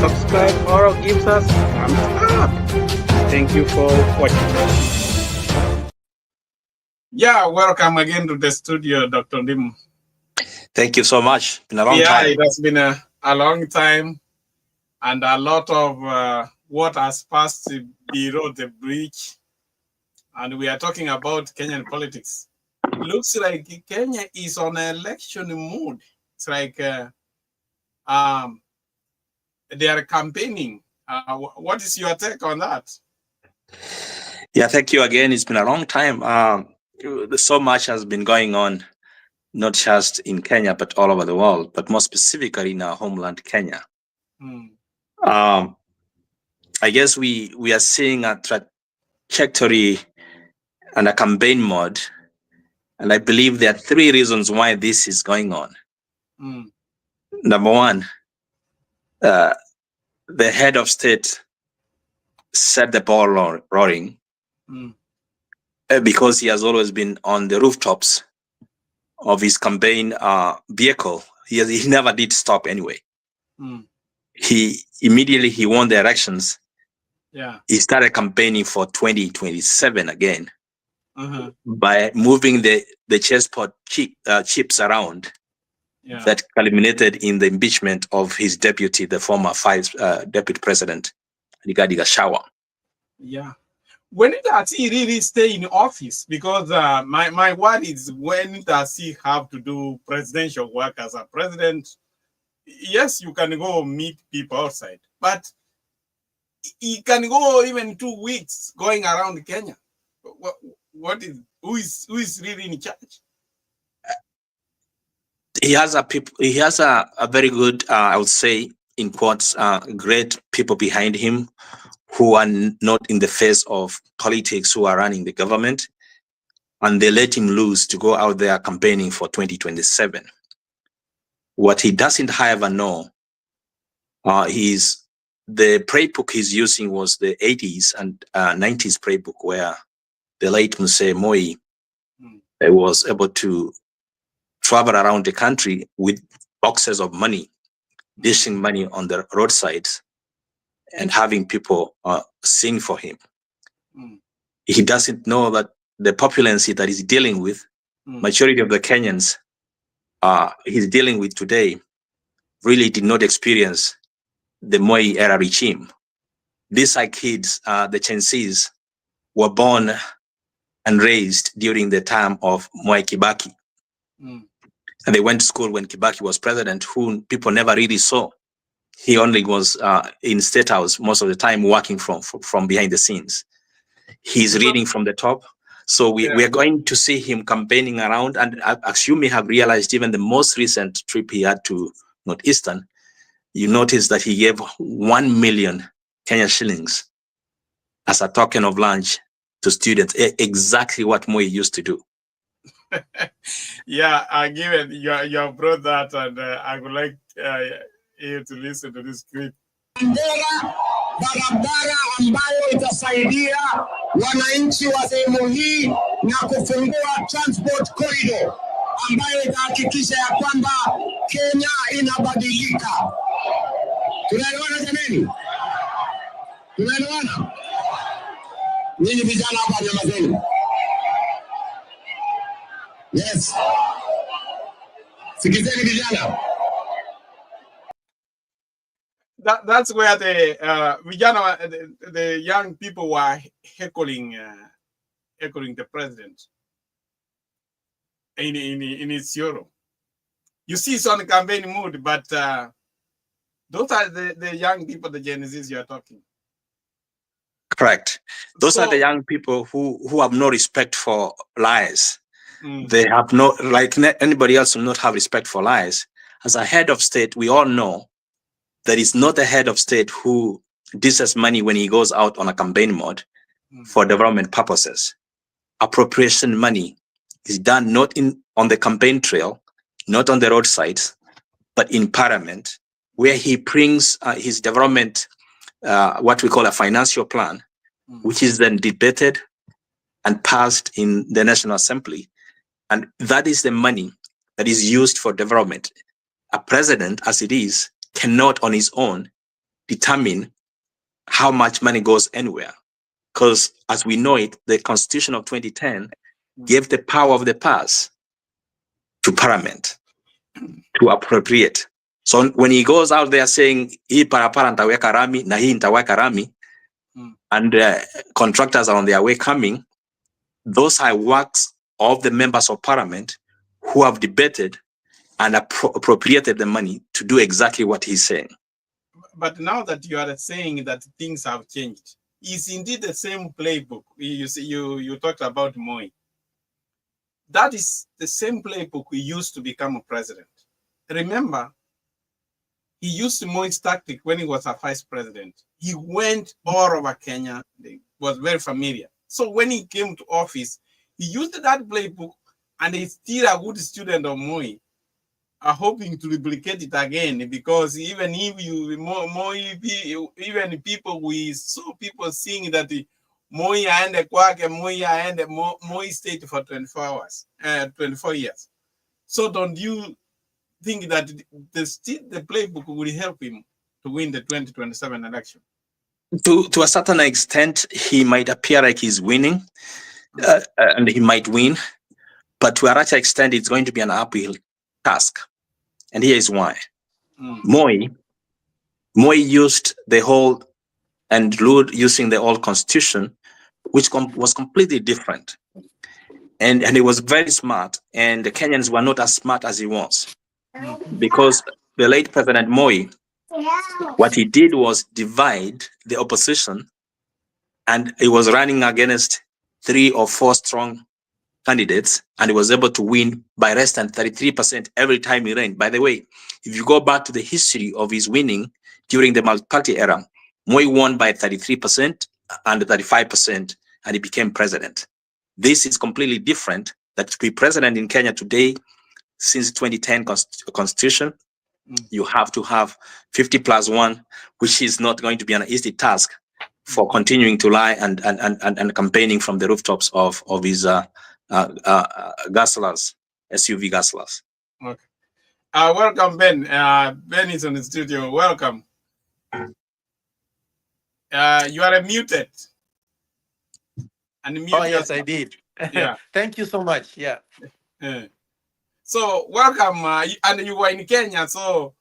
subscribe or gives us thumbs up. Thank you for watching. Yeah, welcome again to the studio, Dr. Dim. Thank you so much. Been a long time. It has been a long time, and a lot of what has passed below the bridge. And we are talking about Kenyan politics. It looks like Kenya is on an election mood. It's like they are campaigning. What is your take on that? Yeah, thank you again. It's been a long time. So much has been going on, not just in Kenya, but all over the world, but more specifically in our homeland, Kenya. I guess we are seeing a trajectory and a campaign mode. And I believe there are three reasons why this is going on. Number one, the head of state set the ball rolling because he has always been on the rooftops of his campaign vehicle. He never did stop anyway. He immediately won the elections. He started campaigning for 2027 again by moving the chessboard chips around that culminated in the impeachment of his deputy, the former deputy president, Rigathi Gachagua. Yeah. When does he really stay in office? Because my word is, when does he have to do presidential work as a president? Yes, you can go meet people outside, but he can go even 2 weeks going around Kenya. Who is really in charge? He has a very good, I would say, in quotes, great people behind him who are not in the face of politics, who are running the government, and they let him loose to go out there campaigning for 2027. What he doesn't, however, know is the playbook he's using was the 80s and 90s playbook, where the late Muse Moi was able to travel around the country with boxes of money, dishing money on the roadsides, and having people sing for him. He doesn't know that the popularity that he's dealing with, majority of the Kenyans he's dealing with today, really did not experience the Moi era regime. These are kids, the Gen Zs, were born and raised during the time of Mwai Kibaki. And they went to school when Kibaki was president, who people never really saw. He only was in State House most of the time, working from behind the scenes. He's reading from the top. So we are going to see him campaigning around. And as you may have realized, even the most recent trip he had to Northeastern, you notice that he gave 1 million Kenya shillings as a token of lunch to students, exactly what Moi used to do. Given you have brought that, and I would like you to listen to this clip. Barabara ambayo itasaidia wananchi wa sehemu hii na kufungua transport corridor ambayo itahakikisha ya kwamba Kenya inabadilika. Tunaelewana jameni? Tunaelewana? Ninyi vijana hapa nyamazeni. Yes. Sikizeni vijana. That's where the young people were heckling the president in Isiolo. You see it's on campaign mood, but those are the young people, the Gen Zs you are talking. Correct. Those are the young people who have no respect for lies. They have no, like anybody else, will not have respect for lies. As a head of state, we all know that it's not the head of state who dishes money when he goes out on a campaign mode for development purposes. Appropriation money is done not on the campaign trail, not on the roadsides, but in Parliament, where he brings his development, what we call a financial plan, which is then debated and passed in the National Assembly. And that is the money that is used for development. A president, as it is, cannot on his own determine how much money goes anywhere. Because as we know it, the Constitution of 2010 gave the power of the purse to Parliament to appropriate. So when he goes out there saying, hii parapara nitaweka rami, na hii nitaweka rami, and contractors are on their way coming, those are works of the members of Parliament who have debated and appropriated the money to do exactly what he's saying. But now that you are saying that things have changed, is indeed the same playbook. You talked about Moi. That is the same playbook we used to become a president. Remember, he used Moi's tactic when he was a vice president. He went all over Kenya. It was very familiar. So when he came to office, he used that playbook, and he's still a good student of Moi, are hoping to replicate it again, because even if even people, we saw people seeing that the Moi aende kwake, Moi stayed for 24 years. So don't you think that the playbook will help him to win the 2027 election? To a certain extent, he might appear like he's winning, and he might win, but to a larger extent, it's going to be an uphill task. And here is why. Moi used the whole, and ruled using the old constitution, which was completely different. And he was very smart, and the Kenyans were not as smart as he was. Because the late President Moi, what he did was divide the opposition, and he was running against 3 or 4 strong candidates, and he was able to win by less than 33% every time he ran. By the way, if you go back to the history of his winning during the multi-party era, Moi won by 33% and 35%, and he became president. This is completely different. That to be president in Kenya today, since 2010 constitution, you have to have 50+1, which is not going to be an easy task for continuing to lie and campaigning from the rooftops of his Gaslers, SUV Gaslers. Okay. Welcome, Ben. Ben is on the studio. Welcome. You are muted. Oh, yes, I did. Yeah. Thank you so much. Yeah. So welcome. And you were in Kenya, so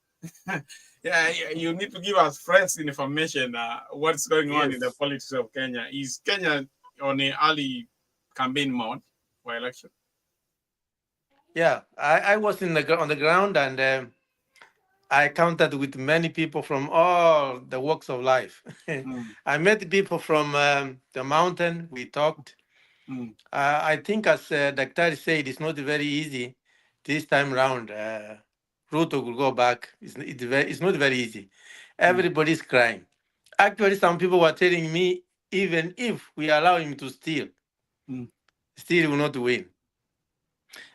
yeah, you need to give us fresh information. What's going on in the politics of Kenya? Is Kenya on an early campaign mode for election? Yeah, I was on the ground, and I counted with many people from all the walks of life. I met people from the mountain. We talked. I think, as Dr. said, it's not very easy this time round. Ruto will go back. It's not very easy. Everybody's crying. Actually, some people were telling me, even if we allow him to steal, still he will not win.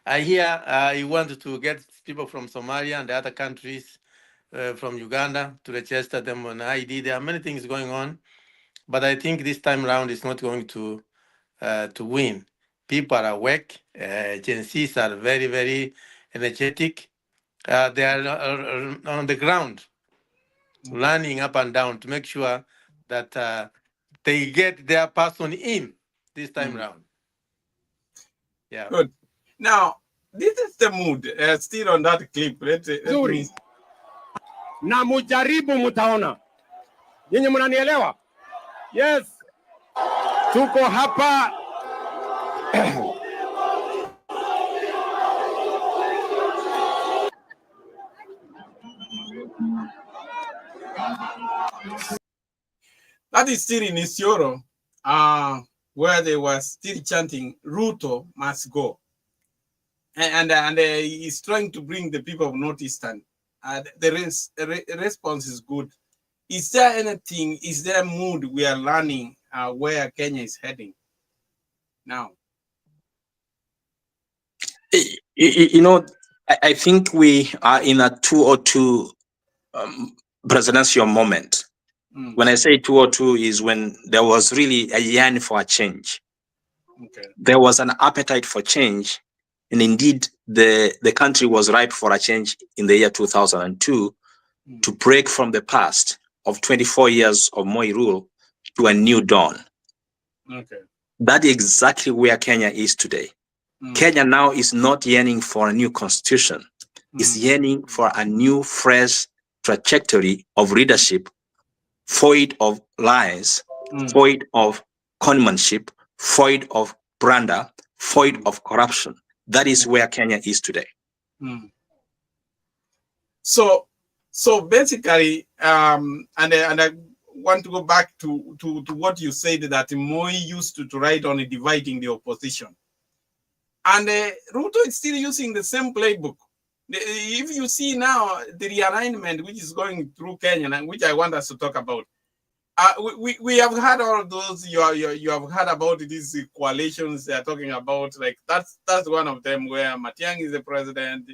I hear he wanted to get people from Somalia and the other countries, from Uganda, to register them on ID. There are many things going on, but I think this time round it's not going to win. People are awake. Gen Zs are very, very energetic. They are on the ground, running up and down to make sure that they get their person in this time round. Yeah. Good. Now, this is the mood. Still on that clip. Let me... Na mujaribu mutaona. Nyinyi mnanielewa? Yes. Tuko hapa. That is still in Isiolo, where they were still chanting, Ruto must go. And he's trying to bring the people of Northeastern. The response is good. Is there anything, is there a mood we are learning where Kenya is heading now? You know, I think we are in a 202 presidential moment. When I say 202 is when there was really a yearning for a change. Okay. There was an appetite for change. And indeed, the country was ripe for a change in the year 2002 to break from the past of 24 years of Moi rule to a new dawn. Okay. That is exactly where Kenya is today. Kenya now is not yearning for a new constitution. It's yearning for a new, fresh trajectory of leadership, void of lies, void of conmanship, void of brander, void of corruption. That is where Kenya is today. So basically, and I want to go back to what you said, that Moi used to write on dividing the opposition. And Ruto is still using the same playbook. If you see now the realignment which is going through Kenya, and which I want us to talk about, we have had all those. You have heard about these coalitions they are talking about. Like that's one of them where Matiang'i is the president,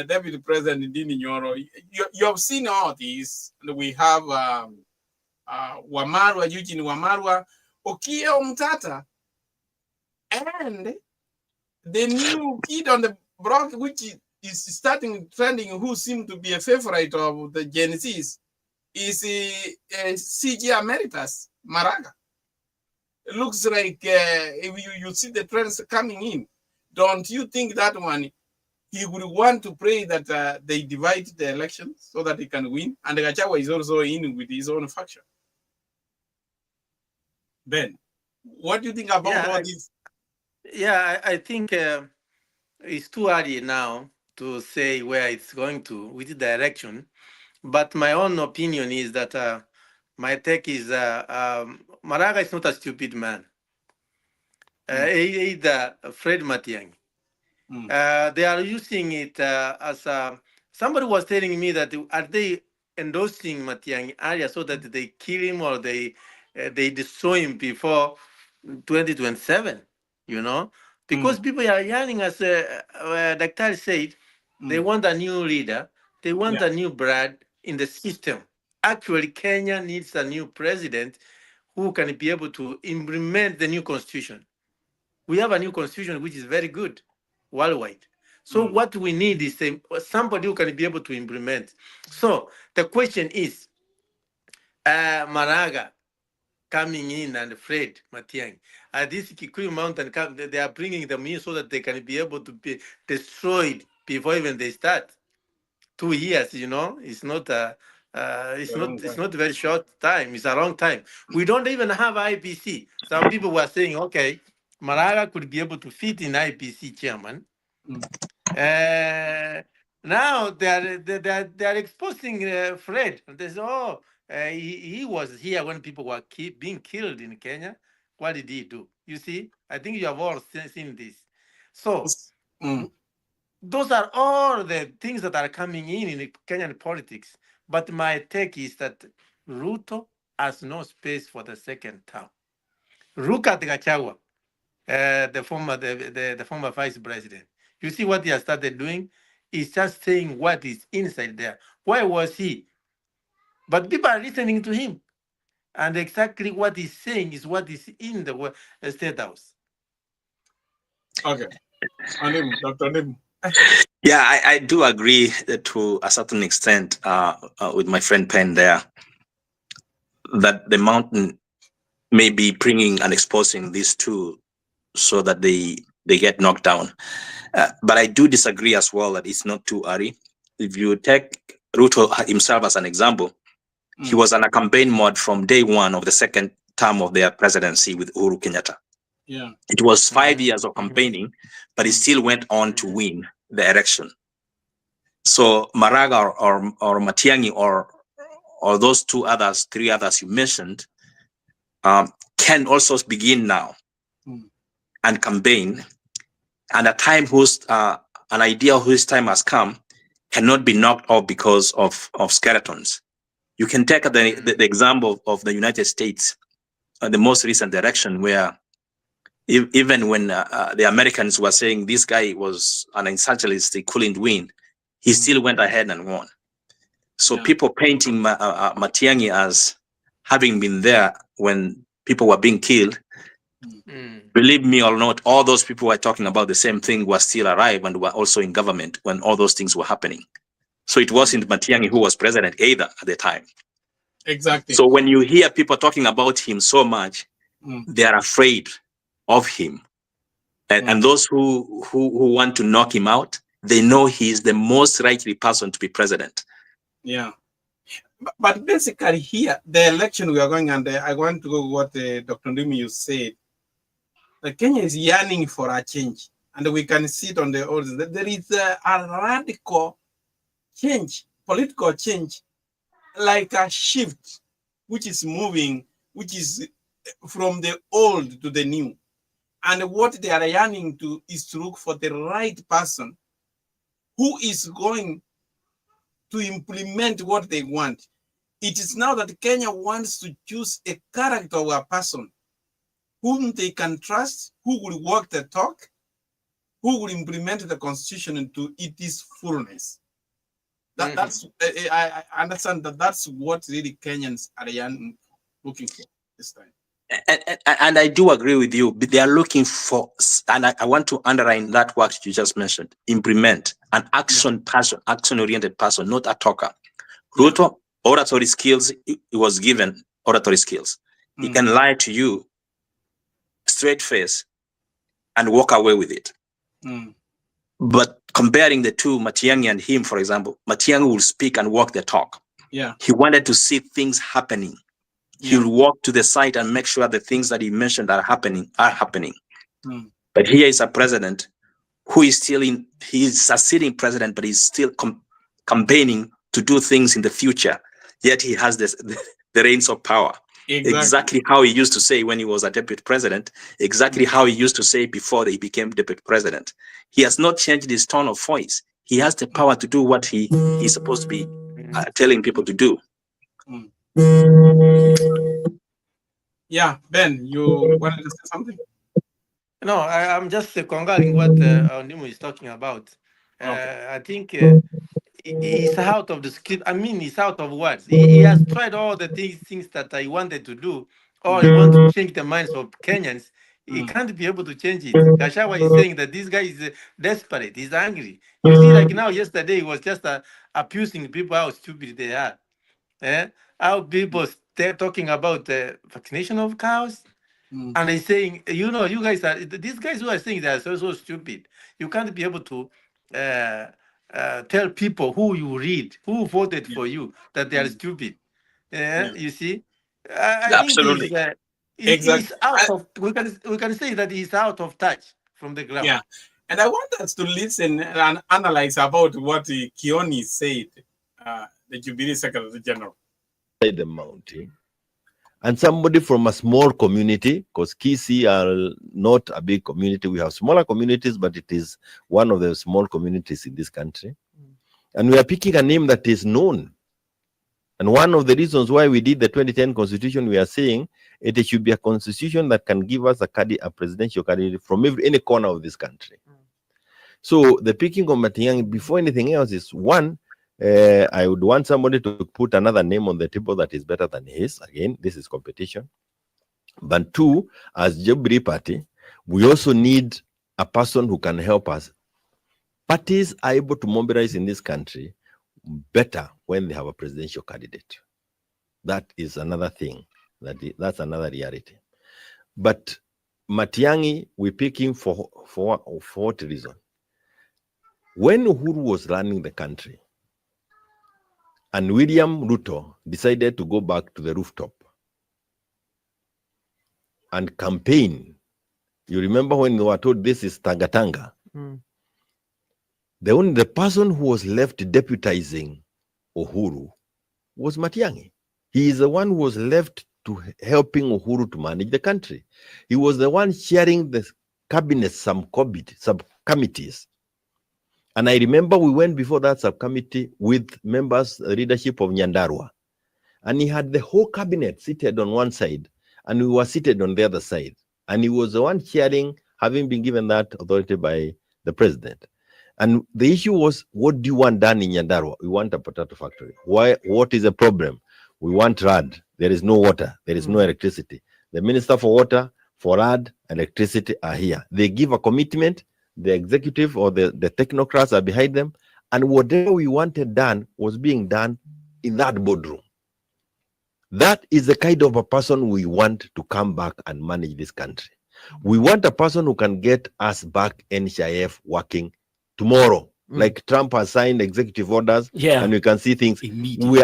Deputy President Dini Nyoro. You have seen all these. We have Wamarwa, Eugene Wamarwa, Okiya Omtata, and the new kid on the block, which is starting trending, who seem to be a favorite of the Gen Zs, is CG Emeritus, Maraga. It looks like if you see the trends coming in, don't you think that one, he would want to pray that they divide the elections so that he can win? And Gachagua is also in with his own faction. Ben, what do you think about all this? Yeah, I think it's too early now to say where it's going to, which direction. But my own opinion is that my take is Maraga is not a stupid man. He's Fred Matiang'i. They are using it as somebody was telling me that are they endorsing Matiang'i area so that they kill him or they destroy him before 2027, because people are yearning, as Dr. said, they want a new leader, they want a new blood in the system. Actually, Kenya needs a new president who can be able to implement the new constitution. We have a new constitution which is very good worldwide. So what we need is somebody who can be able to implement. So the question is, Maraga coming in and Fred Matiang'i, this Kikuyu mountain, they are bringing them in so that they can be able to be destroyed before even they start. 2 years, it's not it's not a very short time. It's a long time. We don't even have IPC. Some people were saying, okay, Maraga could be able to fit in IPC chairman. Now they are exposing Fred. They say, he was here when people were being killed in Kenya. What did he do? You see, I think you have all seen this. So those are all the things that are coming in the Kenyan politics. But my take is that Ruto has no space for the second term. Look at Gachagua, the former vice president. You see what he has started doing? He's just saying what is inside there. Why was he? But people are listening to him. And exactly what he's saying is what is in the State House. Okay. Dr. Nim. Yeah, I do agree to a certain extent with my friend Penn there, that the mountain may be bringing and exposing these two so that they get knocked down. But I do disagree as well that it's not too early. If you take Ruto himself as an example, he was on a campaign mode from day one of the second term of their presidency with Uhuru Kenyatta. Yeah, it was 5 years of campaigning, but he still went on to win the election. So Maraga or Matiang'i or those three others you mentioned, can also begin now and campaign. And a time an idea whose time has come cannot be knocked off because of skeletons. You can take the example of the United States, the most recent election, where even when the Americans were saying this guy was an insurgentalist, he couldn't win, he still went ahead and won. So people painting Matiang'i as having been there when people were being killed, believe me or not, all those people were talking about the same thing were still alive and were also in government when all those things were happening. So it wasn't Matiang'i who was president either at the time. Exactly. So when you hear people talking about him so much, Mm. they are afraid of him. And those who want to knock him out, they know he is the most likely person to be president. Yeah. But basically here, the election we are going, and I want to go what Dr. Ndumi you said. Kenya is yearning for a change, and we can see it on the odds that there is a radical change, political change, like a shift, which is moving, which is from the old to the new. And what they are yearning to is to look for the right person who is going to implement what they want. It is now that Kenya wants to choose a character or a person whom they can trust, who will walk the talk, who will implement the constitution into its fullness. That's I understand that that's what really Kenyans are looking for this time. And I do agree with you, but they are looking for, and I want to underline that word you just mentioned, implement, an action person, action-oriented person, not a talker. Ruto, oratory skills, he was given oratory skills. He can lie to you, straight face, and walk away with it. But comparing the two, Matiang'i and him, for example, Matiang'i will speak and walk the talk. Yeah. He wanted to see things happening. He'll walk to the site and make sure the things that he mentioned are happening. But here is a president who is still he's a sitting president, but he's still campaigning to do things in the future. Yet he has the reins of power. Exactly how he used to say when he was a deputy president, exactly how he used to say before he became deputy president. He has not changed his tone of voice. He has the power to do what he's supposed to be telling people to do. Yeah, Ben, you wanted to say something? No, I'm just concurring what Nimo is talking about. I think he's out of the script. I mean, he's out of words. He has tried all the things that I wanted to do, or he wants to change the minds of Kenyans. He can't be able to change it. Gashawa is saying that this guy is desperate. He's angry. You see, like now, yesterday, he was just abusing people how stupid they are. How people talking about vaccination of cows. And they're saying, you know, you guys are, these guys who are saying they are so stupid. You can't be able to tell people who you read, who voted for you, that they are stupid. You see? I think Absolutely. he's out of, we can say that he's out of touch from the ground. Yeah. And I want us to listen and analyze about what Kioni said, the Jubilee Secretary General. The mountain. And somebody from a small community, because Kisii are not a big community. We have smaller communities, but it is one of the small communities in this country. And we are picking a name that is known. And one of the reasons why we did the 2010 constitution, we are saying it should be a constitution that can give us a presidential candidate from any corner of this country. So the picking of Matiang'i, before anything else, is one, I would want somebody to put another name on the table that is better than his. Again, this is competition. But two, as Jubilee Party, we also need a person who can help us. Parties are able to mobilize in this country better when they have a presidential candidate. That is another thing. That's another reality. But Matiang'i, we pick him for what reason? When Uhuru was running the country, and William Ruto decided to go back to the rooftop and campaign. You remember when they were told this is Tanga. The person who was left deputizing Uhuru was Matiang'i. He is the one who was left to helping Uhuru to manage the country. He was the one chairing the cabinet subcommittees. And I remember we went before that subcommittee with members, leadership of Nyandarua. And he had the whole cabinet seated on one side, and we were seated on the other side. And he was the one chairing, having been given that authority by the president. And the issue was, what do you want done in Nyandarua? We want a potato factory. Why? What is the problem? We want RAD. There is no water. There is no electricity. The Minister for Water, for RAD, electricity are here. They give a commitment. The executive or the technocrats are behind them, and whatever we wanted done was being done in that boardroom. That is the kind of a person we want to come back and manage this country. We want a person who can get us back NHIF working tomorrow. Like Trump has signed executive orders, and we can see things.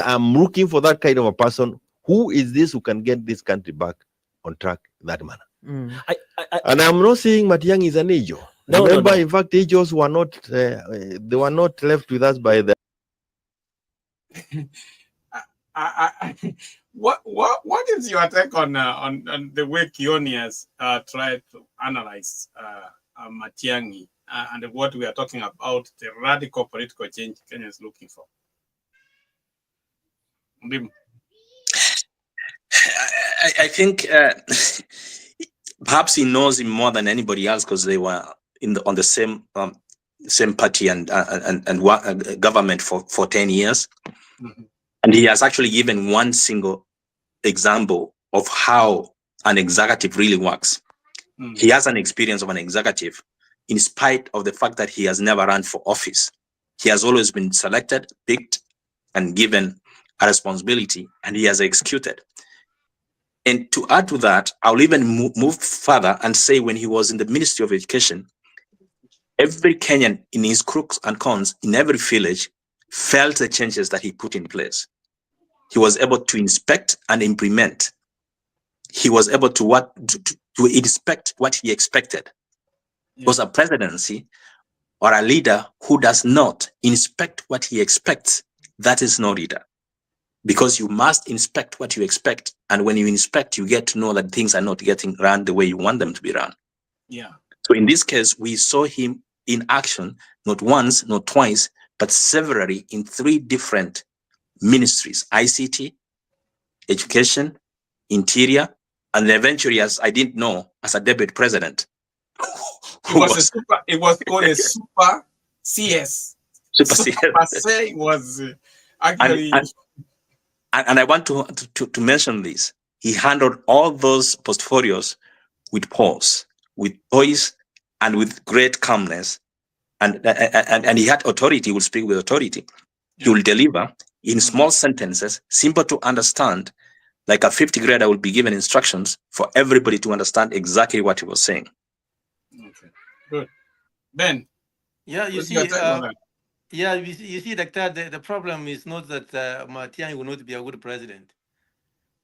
I'm looking for that kind of a person. Who is this who can get this country back on track in that manner? And I'm not saying Matiang'i is an angel. No, Remember, no, no. in fact, angels were not. They were not left with us by the. What is your take on the way Kioni has tried to analyze Matiang'i and what we are talking about, the radical political change Kenya is looking for? I think perhaps he knows him more than anybody else because they were on the same party and government for 10 years. And he has actually given one single example of how an executive really works. He has an experience of an executive in spite of the fact that he has never run for office. He has always been selected, picked, and given a responsibility, and he has executed. And to add to that, I'll even move further and say when he was in the Ministry of Education, every Kenyan in his crooks and cons in every village felt the changes that he put in place. He was able to inspect and implement. He was able to inspect what he expected. Because a presidency or a leader who does not inspect what he expects, that is no leader. Because you must inspect what you expect. And when you inspect, you get to know that things are not getting run the way you want them to be run. Yeah. So in this case, we saw him in action, not once, not twice, but severally in 3 different ministries: ICT, education, interior, and eventually, as I didn't know, as a deputy president. It was called a super CS. Super CS. Was actually. And I want to mention this. He handled all those portfolios with pause, with poise, and with great calmness. And he had authority. He will speak with authority. He will deliver in small sentences, simple to understand, like a 50th grader will be given instructions for everybody to understand exactly what he was saying. Okay, good. Ben. Yeah, you see, you see, Doctor, the problem is not that Matiang'i will not be a good president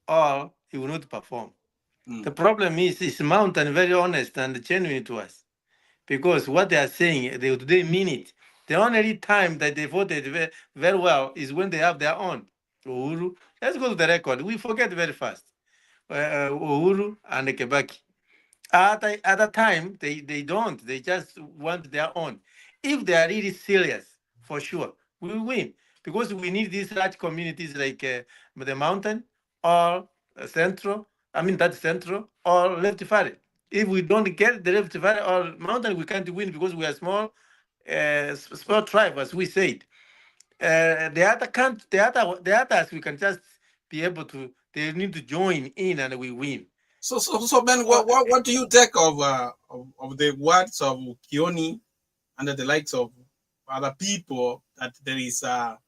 or he will not perform. The problem is his mountain very honest and genuine to us. Because what they are saying, they mean it. The only time that they voted very, very well is when they have their own. Uhuru, let's go to the record. We forget very fast. Uhuru and Kebaki. At the time, they don't. They just want their own. If they are really serious, for sure, we will win. Because we need these large communities like the mountain or central. I mean, that's central or left valley. If we don't get the left valley or mountain, we can't win because we are small tribe, as we said. The others, we can just be able to. They need to join in, and we win. So Ben, what do you take of the words of Kioni and the likes of other people that there is a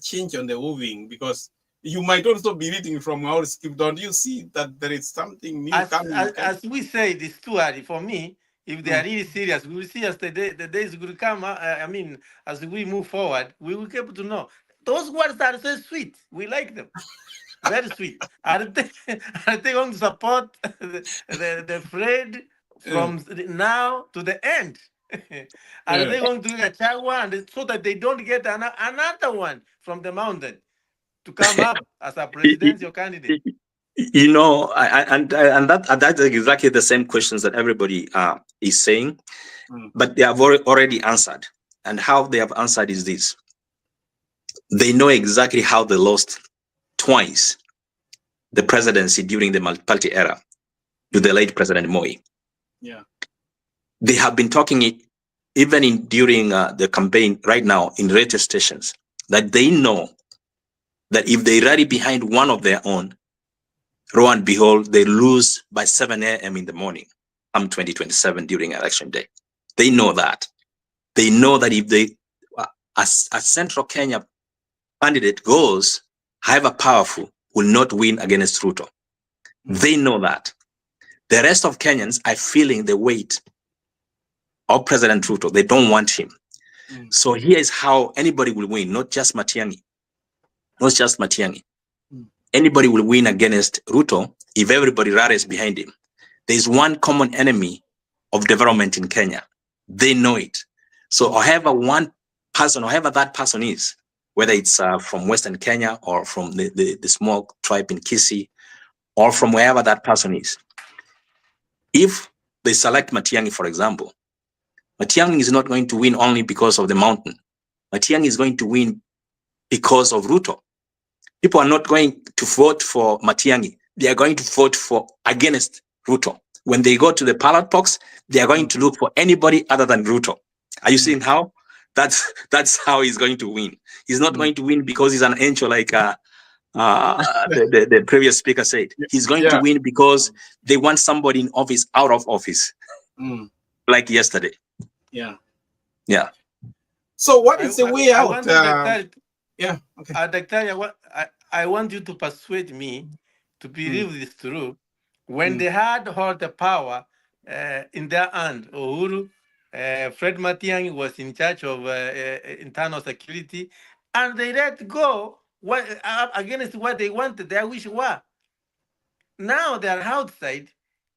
change on the moving? Because you might also be reading from our script. Don't you see that there is something new coming? As we say, it's too early for me. If they are really serious, we will see as the days will come. I mean, as we move forward, we will be able to know. Those words are so sweet. We like them. Very sweet. Are they going to support the Fred from now to the end? Are they going to get a Chagwa and so that they don't get another one from the mountain to come up as a presidential candidate? You know, that's exactly the same questions that everybody is saying, but they have already answered. And how they have answered is this: they know exactly how they lost twice the presidency during the multi-party era to the late President Moi. Yeah, they have been talking it even during the campaign right now in radio stations, that they know that if they rally behind one of their own, lo and behold, they lose by 7 a.m. in the morning, 2027 during election day. They know that. They know that if they, a Central Kenya candidate goes, however powerful, will not win against Ruto. They know that. The rest of Kenyans are feeling the weight of President Ruto. They don't want him. So here is how anybody will win, not just Matiang'i. Not just Matiang'i. Anybody will win against Ruto if everybody rallies behind him. There is one common enemy of development in Kenya. They know it. So however one person, however that person is, whether it's from Western Kenya or from the small tribe in Kisii, or from wherever that person is, if they select Matiang'i, for example, Matiang'i is not going to win only because of the mountain. Matiang'i is going to win because of Ruto. People are not going to vote for Matiang'i. They are going to vote against Ruto. When they go to the ballot box, they are going to look for anybody other than Ruto. Are you seeing how? That's how he's going to win. He's not going to win because he's an angel like the previous speaker said. He's going to win because they want somebody in office out of office, like yesterday. Yeah. So what is the way out? Dr. I want you to persuade me to believe this true. When they had all the power in their hand, Uhuru, Fred Matiang'i was in charge of internal security, and they let go against what they wanted, their wish were. Now they are outside,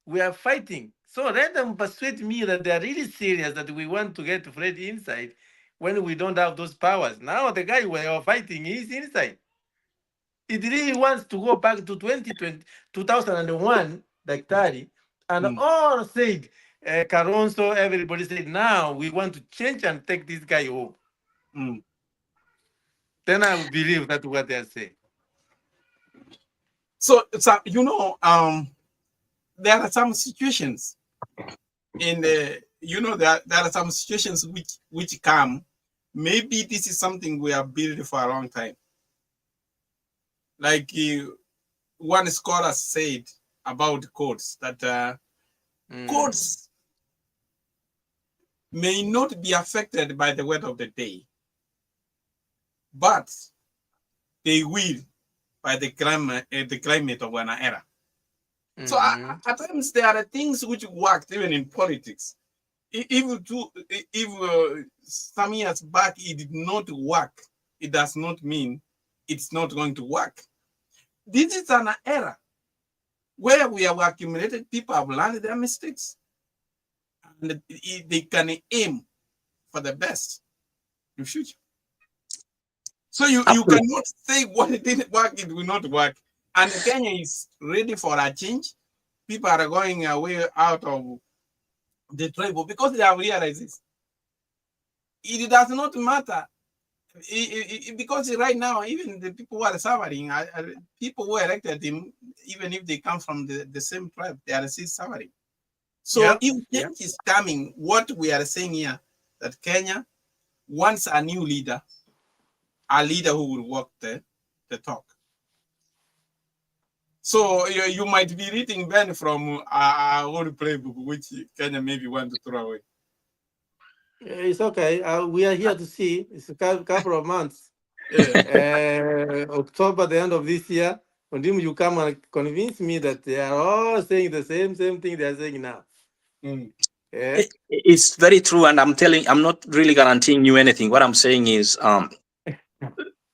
we are fighting. So let them persuade me that they are really serious, that we want to get Fred inside when we don't have those powers. Now the guy we are fighting is inside. It really wants to go back to 2001, Daktari, and all said, Karonso, everybody said, now we want to change and take this guy home. Then I will believe that's what they are saying. So there are some situations in the, there are some situations which come. Maybe this is something we have built for a long time. Like one scholar said about courts, that courts may not be affected by the weather of the day, but they will by the climate of an era. So at times there are things which worked even in politics. If some years back it did not work, it does not mean it's not going to work. This is an era where we have accumulated, people have learned their mistakes, and they can aim for the best in future. So you cannot say what it didn't work, it will not work. And Kenya is ready for a change. People are going away out of the tribal because they have realized this. It does not matter. Because right now, even the people who are suffering, people who elected him, even if they come from the same tribe, they are still suffering. So if change is coming, what we are saying here, that Kenya wants a new leader, a leader who will walk the talk. So you might be reading Ben from our old playbook, which Kenya maybe want to throw away. It's okay. We are here to see. It's a couple of months. October, the end of this year, when you come and convince me that they are all saying the same thing they are saying now. It's very true, and I'm not really guaranteeing you anything. What I'm saying is,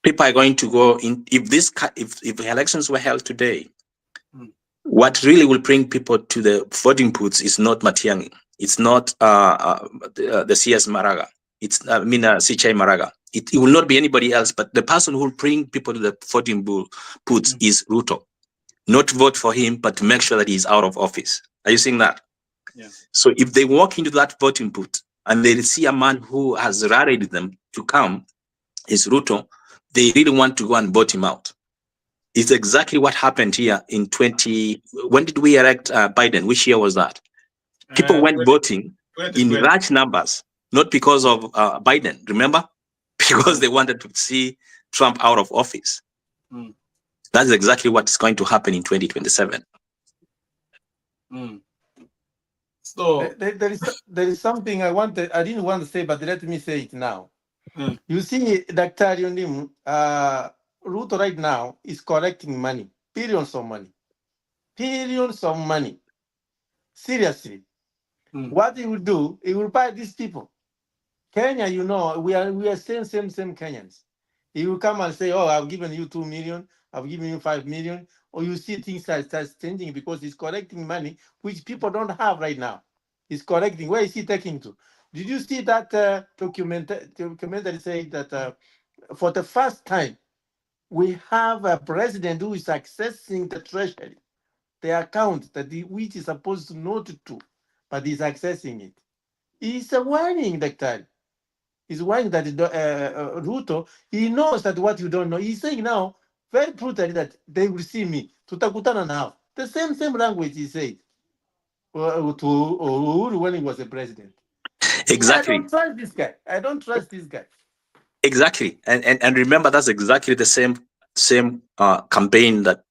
people are going to go in. If the elections were held today, what really will bring people to the voting booths is not Matiang'i. It's not the CS Maraga. It's Sichai Maraga. It will not be anybody else, but the person who will bring people to the voting booths is Ruto. Not vote for him, but to make sure that he's out of office. Are you seeing that? Yeah. So if they walk into that voting booth and they see a man who has rallied them to come, is Ruto, they really want to go and vote him out. It's exactly what happened here in when did we elect Biden? Which year was that? People went voting in large numbers, not because of Biden, remember? Because they wanted to see Trump out of office. That's exactly what's going to happen in 2027. So there is something I didn't want to say, but let me say it now. You see, Dr. Yonim, Ruto right now is collecting money, billions of money, billions of money. Seriously, what he will do, he will buy these people. Kenya, you know, we are same Kenyans. He will come and say, "Oh, I've given you 2 million, I've given you 5 million," or you see things start changing because he's collecting money which people don't have right now. He's collecting. Where is he taking to? Did you see that documentary saying that for the first time we have a president who is accessing the treasury, the account which is supposed not to, but he's accessing it. He's a warning, Dr. He's warning that Ruto, he knows that what you don't know. He's saying now, very brutally, that they will see me. Tutakutana now. The same language he said to Uhuru when he was a president. Exactly. I don't trust this guy. I don't trust this guy. Exactly. And remember, that's exactly the same campaign that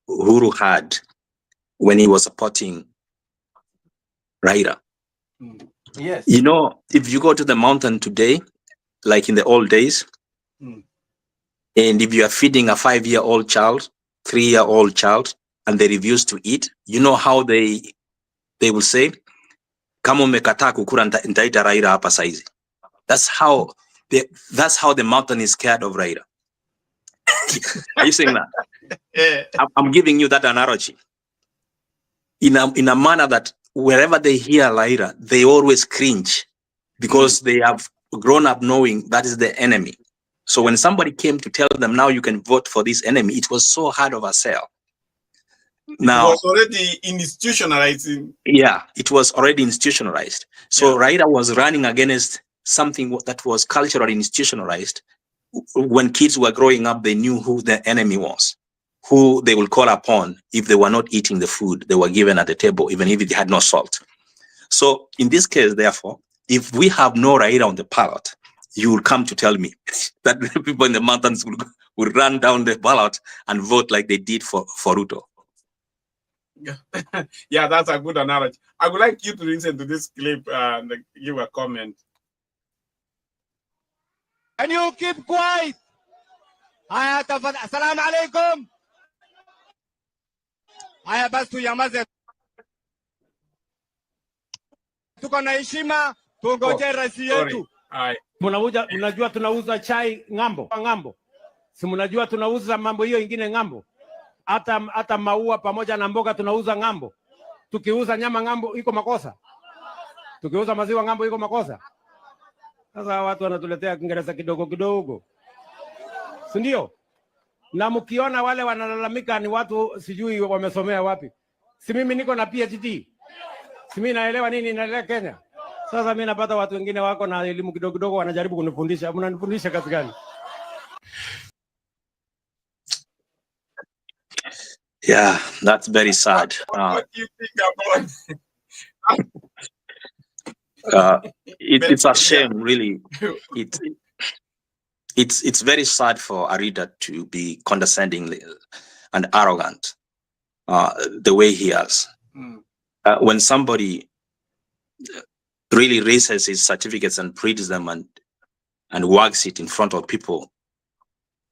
Uhuru had when he was supporting Raila. Yes. You know, if you go to the mountain today, like in the old days, and if you are feeding a 5-year-old child, 3-year-old child, and they refuse to eat, you know how they will say, "Kama umekataa kukula nitaita Raila hapa saizi." That's how the mountain is scared of Raila. Are you saying that? Yeah. I'm giving you that analogy in a manner that wherever they hear Raila, they always cringe because they have grown up knowing that is the enemy. So when somebody came to tell them, now you can vote for this enemy, it was so hard of a sell. Now, it was already institutionalized. Yeah, it was already institutionalized. So Raila was running against something that was culturally institutionalized. When kids were growing up, they knew who the enemy was, who they will call upon if they were not eating the food they were given at the table, even if it had no salt. So in this case, therefore, if we have no Raila on the ballot, you will come to tell me that the people in the mountains will run down the ballot and vote like they did for Ruto. Yeah, that's a good analogy. I would like you to listen to this clip and give a comment. Can you keep quiet? Assalamu alaikum. Haya basi tunyamaze. Tuko na heshima, tuongoje rais yetu. Mnajua tunauza chai ng'ambo. Si mnajua tunauza mambo hiyo ingine ng'ambo. Hata maua pamoja na mboga tunauza ng'ambo. Tukiuza nyama ng'ambo iko makosa. Tukiuza maziwa ng'ambo iko makosa. Sasa watu wanatuletea Kiingereza kidogo. Si ndio? Na mkiona wale wanalalamika ni watu sijui wamesomea wapi. Si mimi niko na PhD. Si mimi naelewa nini inaendelea Kenya. Sasa mimi napata watu wengine wako na elimu kidogo wanajaribu kunifundisha. Mnanifundisha kazi gani? Yeah, that's very sad. What do you think about It's a shame, really. It's very sad for a reader to be condescending and arrogant the way he has. When somebody really raises his certificates and reads them and wags it in front of people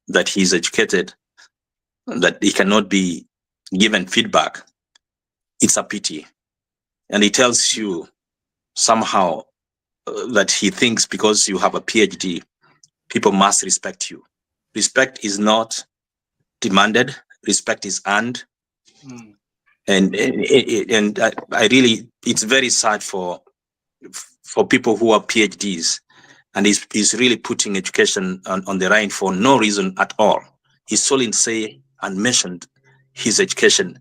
that he's educated, that he cannot be given feedback, it's a pity. And he tells you somehow that he thinks because you have a PhD, people must respect you. Respect is not demanded. Respect is earned. And I really, it's very sad for people who are PhDs, and he's really putting education on the line for no reason at all. He solely say and mentioned his education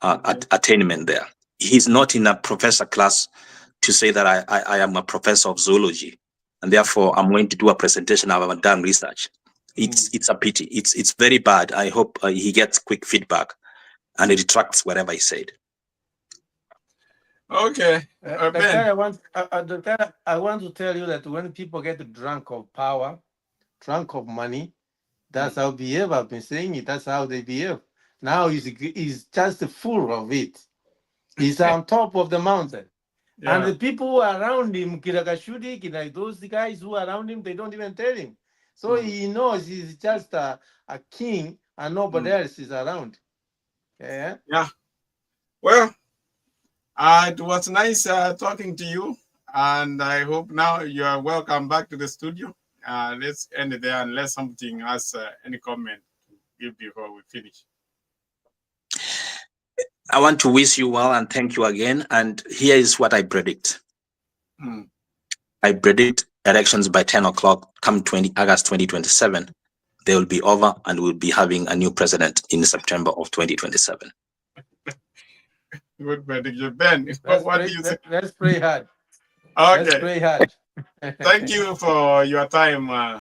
attainment there. He's not in a professor class to say that I am a professor of zoology, and therefore I'm going to do a presentation. I've done research. It's a pity. It's very bad. I hope he gets quick feedback and he retracts whatever he said. Okay. I want to tell you that when people get drunk of power, drunk of money, that's how they behave. I've been saying it. That's how they behave. Now he's just full of it. He's on top of the mountain. Yeah. And the people who are around him, Kirakashudi, those guys who are around him, they don't even tell him. So he knows he's just a king and nobody else is around. Yeah. Yeah. Well, it was nice talking to you, and I hope now you are welcome back to the studio. Let's end it there unless something has any comment to give before we finish. I want to wish you well and thank you again. And here is what I predict. I predict elections by 10 o'clock come August 2027. They will be over and we'll be having a new president in September of 2027. Good prediction. Ben, what do you say? Let's pray hard. Okay. Let's pray hard. Thank you for your time.